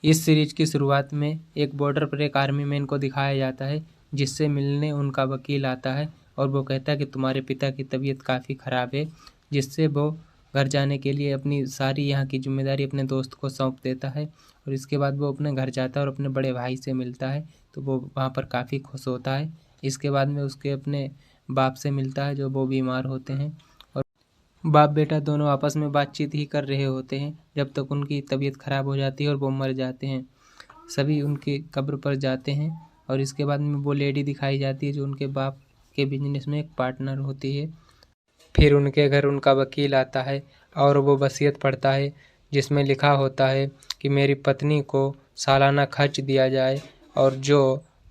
इस सीरीज की शुरुआत में एक बॉर्डर पर एक आर्मी मैन को दिखाया जाता है, जिससे मिलने उनका वकील आता है और वो कहता है कि तुम्हारे पिता की तबीयत काफ़ी ख़राब है, जिससे वो घर जाने के लिए अपनी सारी यहाँ की जिम्मेदारी अपने दोस्त को सौंप देता है। और इसके बाद वो अपने घर जाता है और अपने बड़े भाई से मिलता है, तो वो वहाँ पर काफ़ी खुश होता है। इसके बाद में उसके अपने बाप से मिलता है, जो वो बीमार होते हैं, और बाप बेटा दोनों आपस में बातचीत ही कर रहे होते हैं जब तक उनकी तबीयत ख़राब हो जाती है और वो मर जाते हैं। सभी उनकी कब्र पर जाते हैं और इसके बाद में वो लेडी दिखाई जाती है जो उनके बाप के बिजनेस में एक पार्टनर होती है। फिर उनके घर उनका वकील आता है और वो वसीयत पढ़ता है, जिसमें लिखा होता है कि मेरी पत्नी को सालाना खर्च दिया जाए और जो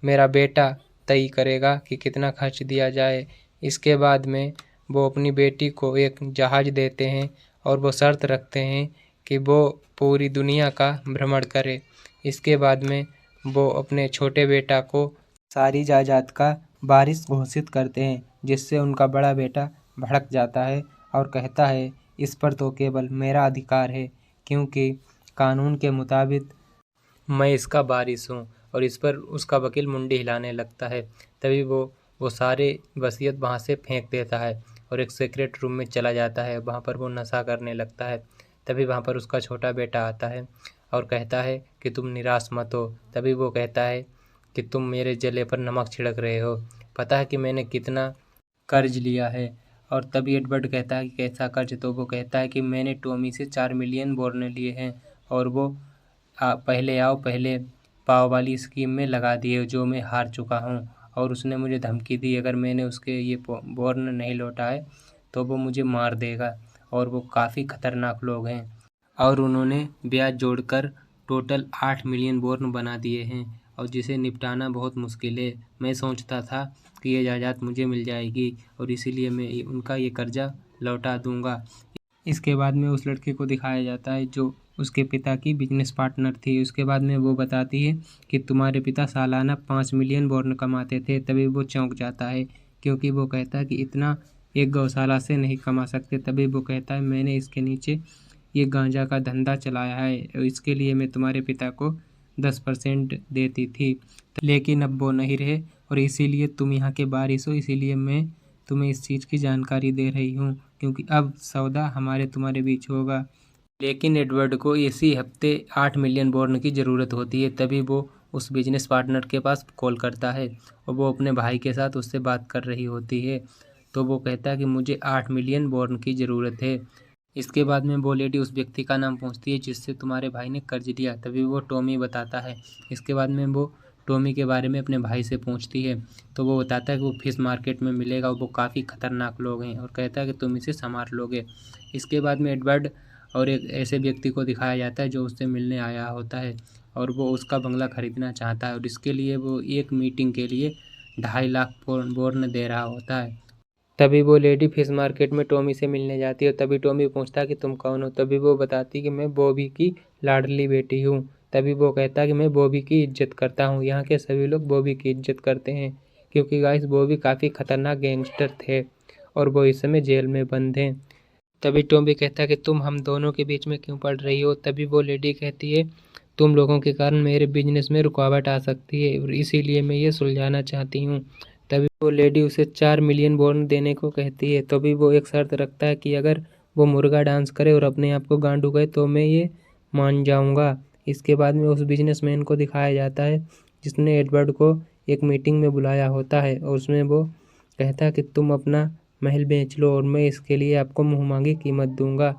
मेरा बेटा तय करेगा कि कितना खर्च दिया जाए। इसके बाद में वो अपनी बेटी को एक जहाज़ देते हैं और वो शर्त रखते हैं कि वो पूरी दुनिया का भ्रमण करे। इसके बाद में वो अपने छोटे बेटा को सारी जायदाद का वारिस घोषित करते हैं, जिससे उनका बड़ा बेटा भड़क जाता है और कहता है इस पर तो केवल मेरा अधिकार है, क्योंकि कानून के मुताबिक मैं इसका वारिस हूँ। और इस पर उसका वकील मुंडी हिलाने लगता है। तभी वो सारे वसीयत वहाँ से फेंक देता है और एक सीक्रेट रूम में चला जाता है। वहाँ पर वो नशा करने लगता है। तभी वहाँ पर उसका छोटा बेटा आता है और कहता है कि तुम निराश मत हो। तभी वो कहता है कि तुम मेरे जले पर नमक छिड़क रहे हो, पता है कि मैंने कितना कर्ज लिया है। और तभी एडवर्ड कहता है कि कैसा कर्ज? तो वो कहता है कि मैंने टॉमी से 4 मिलियन बोर्न लिए हैं और वो पहले आओ पहले पाव वाली स्कीम में लगा दिए, जो मैं हार चुका हूँ। और उसने मुझे धमकी दी, अगर मैंने उसके ये बोर्न नहीं लौटाए तो वो मुझे मार देगा। और वो काफ़ी ख़तरनाक लोग हैं और उन्होंने ब्याज जोड़कर टोटल 8 मिलियन बोर्न बना दिए हैं और जिसे निपटाना बहुत मुश्किल है। मैं सोचता था कि ये जायदाद मुझे मिल जाएगी और इसीलिए मैं उनका ये कर्जा लौटा दूंगा। इसके बाद में उस लड़के को दिखाया जाता है जो उसके पिता की बिजनेस पार्टनर थी। उसके बाद में वो बताती है कि तुम्हारे पिता सालाना 5 मिलियन बोर्न कमाते थे। तभी वो चौंक जाता है, क्योंकि वो कहता है कि इतना एक गौशाला से नहीं कमा सकते। तभी वो कहता है मैंने इसके नीचे ये गांजा का धंधा चलाया है और इसके लिए मैं तुम्हारे पिता को 10% देती थी, लेकिन अब वो नहीं रहे और इसीलिए तुम यहाँ के वारिस हो। इसीलिए मैं तुम्हें इस चीज़ की जानकारी दे रही हूँ, क्योंकि अब सौदा हमारे तुम्हारे बीच होगा। लेकिन एडवर्ड को इसी हफ्ते 8 मिलियन बोर्न की ज़रूरत होती है। तभी वो उस बिजनेस पार्टनर के पास कॉल करता है और वो अपने भाई के साथ उससे बात कर रही होती है। तो वो कहता है कि मुझे 8 मिलियन बोर्न की ज़रूरत है। इसके बाद में वो लेडी उस व्यक्ति का नाम पूछती है जिससे तुम्हारे भाई ने कर्ज लिया। तभी वो टॉमी बताता है। इसके बाद में वो टॉमी के बारे में अपने भाई से पूछती है, तो वो बताता है कि वो फिश मार्केट में मिलेगा और वो काफ़ी ख़तरनाक लोग हैं और कहता है कि तुम इसे संभाल लोगे। इसके बाद में एडवर्ड और एक ऐसे व्यक्ति को दिखाया जाता है जो उससे मिलने आया होता है और वो उसका बंगला खरीदना चाहता है और इसके लिए वो एक मीटिंग के लिए 2.5 लाख बोर्न दे रहा होता है। तभी वो लेडी फिश मार्केट में टॉमी से मिलने जाती है और तभी टॉमी पूछता है कि तुम कौन हो? तभी वो बताती है कि मैं बॉबी की लाडली बेटी हूँ। तभी वो कहता है कि मैं बॉबी की इज्जत करता हूँ। यहाँ के सभी लोग बॉबी की इज्जत करते हैं, क्योंकि गाइस बॉबी काफ़ी खतरनाक गैंगस्टर थे और वो इस समय जेल में बंद हैं। तभी टॉमी कहता है कि तुम हम दोनों के बीच में क्यों पड़ रही हो? तभी वो लेडी कहती है तुम लोगों के कारण मेरे बिजनेस में रुकावट आ सकती है और इसीलिए मैं ये सुलझाना चाहती हूँ। तभी वो लेडी उसे 4 मिलियन बोर्न देने को कहती है। तभी वो एक शर्त रखता है कि अगर वो मुर्गा डांस करे और अपने आप को गांडू गए तो मैं ये मान जाऊंगा। इसके बाद में उस बिजनेसमैन को दिखाया जाता है जिसने एडवर्ड को एक मीटिंग में बुलाया होता है और उसमें वो कहता है कि तुम अपना महल बेच लो और मैं इसके लिए आपको मुँह मांगी कीमत दूंगा।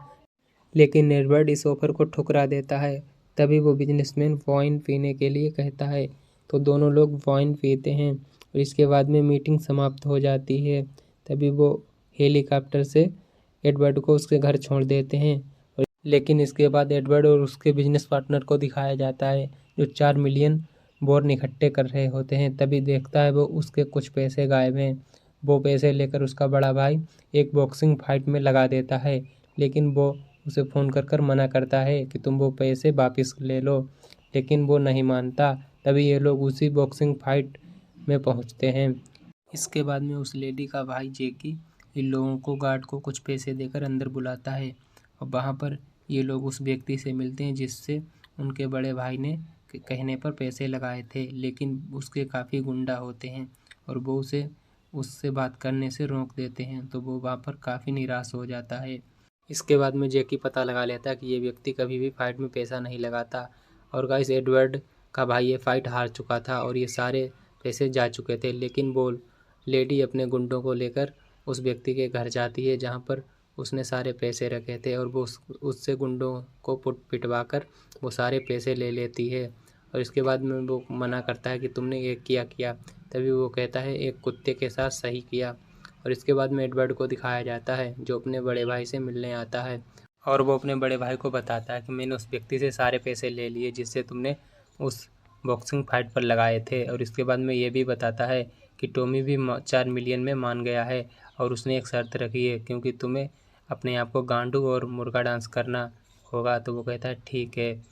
लेकिन एडवर्ड इस ऑफर को ठुकरा देता है। तभी वो बिजनेसमैन वाइन पीने के लिए कहता है, तो दोनों लोग वाइन पीते हैं और इसके बाद में मीटिंग समाप्त हो जाती है। तभी वो हेलीकॉप्टर से एडवर्ड को उसके घर छोड़ देते हैं और लेकिन इसके बाद एडवर्ड और उसके बिजनेस पार्टनर को दिखाया जाता है जो 4 मिलियन बोर्न इकट्ठे कर रहे होते हैं। तभी देखता है वो उसके कुछ पैसे गायब हैं। वो पैसे लेकर उसका बड़ा भाई एक बॉक्सिंग फाइट में लगा देता है, लेकिन वो उसे फ़ोन कर मना करता है कि तुम वो पैसे वापस ले लो, लेकिन वो नहीं मानता। तभी ये लोग उसी बॉक्सिंग फाइट में पहुंचते हैं। इसके बाद में उस लेडी का भाई जेकी इन लोगों को गार्ड को कुछ पैसे देकर अंदर बुलाता है और वहाँ पर ये लोग उस व्यक्ति से मिलते हैं जिससे उनके बड़े भाई ने कहने पर पैसे लगाए थे, लेकिन उसके काफ़ी गुंडा होते हैं और वो उसे उससे बात करने से रोक देते हैं, तो वो वहाँ पर काफ़ी निराश हो जाता है। इसके बाद में जैकी पता लगा लेता है कि ये व्यक्ति कभी भी फाइट में पैसा नहीं लगाता और गाइस एडवर्ड का भाई ये फाइट हार चुका था और ये सारे पैसे जा चुके थे, लेकिन वो लेडी अपने गुंडों को लेकर उस व्यक्ति के घर जाती है जहाँ पर उसने सारे पैसे रखे थे और वो उससे गुंडों को पिटवा कर वो सारे पैसे ले लेती है और इसके बाद में वो मना करता है कि तुमने ये किया। तभी वो कहता है एक कुत्ते के साथ सही किया। और इसके बाद में एडवर्ड को दिखाया जाता है जो अपने बड़े भाई से मिलने आता है और वो अपने बड़े भाई को बताता है कि मैंने उस व्यक्ति से सारे पैसे ले लिए जिससे तुमने उस बॉक्सिंग फाइट पर लगाए थे। और इसके बाद में ये भी बताता है कि टॉमी भी 4 मिलियन में मान गया है और उसने एक शर्त रखी है, क्योंकि तुम्हें अपने आप को गांडू और मुर्गा डांस करना होगा। तो वो कहता है ठीक है।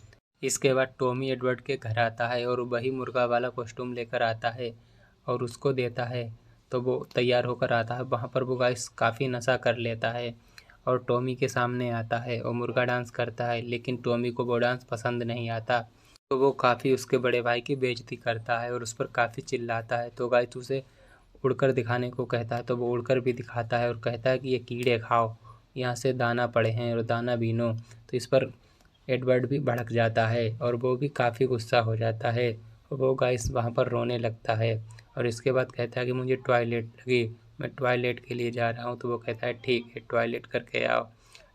इसके बाद टॉमी एडवर्ड के घर आता है और वही मुर्गा वाला कॉस्ट्यूम लेकर आता है और उसको देता है, तो वो तैयार होकर आता है। वहाँ पर वो गाइस काफ़ी नशा कर लेता है और टॉमी के सामने आता है और मुर्गा डांस करता है, लेकिन टॉमी को वो डांस पसंद नहीं आता, तो वो काफ़ी उसके बड़े भाई की बेइज्जती करता है और उस पर काफ़ी चिल्लाता है। तो गाइस उसे उड़कर दिखाने को कहता है, तो वो उड़कर भी दिखाता है और कहता है कि ये कीड़े खाओ, यहाँ से दाना पड़े हैं और दाना बीनो। तो इस पर एडवर्ड भी भड़क जाता है और वो भी काफ़ी गुस्सा हो जाता है और वो गाइस वहाँ पर रोने लगता है और इसके बाद कहता है कि मुझे टॉयलेट लगी, मैं टॉयलेट के लिए जा रहा हूँ। तो वो कहता है ठीक है, टॉयलेट करके आओ।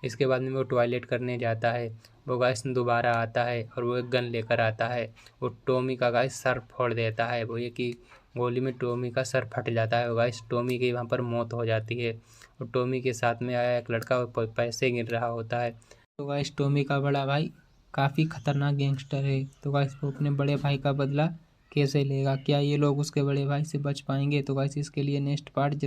इसके बाद में वो टॉयलेट करने जाता है। वो गाइस दोबारा आता है और वो एक गन लेकर आता है। वो टॉमी का गाइस सर फोड़ देता है, वो ये कि गोली में टॉमी का सर फट जाता है और गाइस टॉमी की वहाँ पर मौत हो जाती है और टॉमी के साथ में आया एक लड़का पैसे गिर रहा होता है। तो गाइस टॉमी का बड़ा भाई काफ़ी खतरनाक गैंगस्टर है, तो गाइस वो अपने बड़े भाई का बदला कैसे लेगा, क्या ये लोग उसके बड़े भाई से बच पाएंगे? तो गाइस इसके लिए नेक्स्ट पार्ट जरूर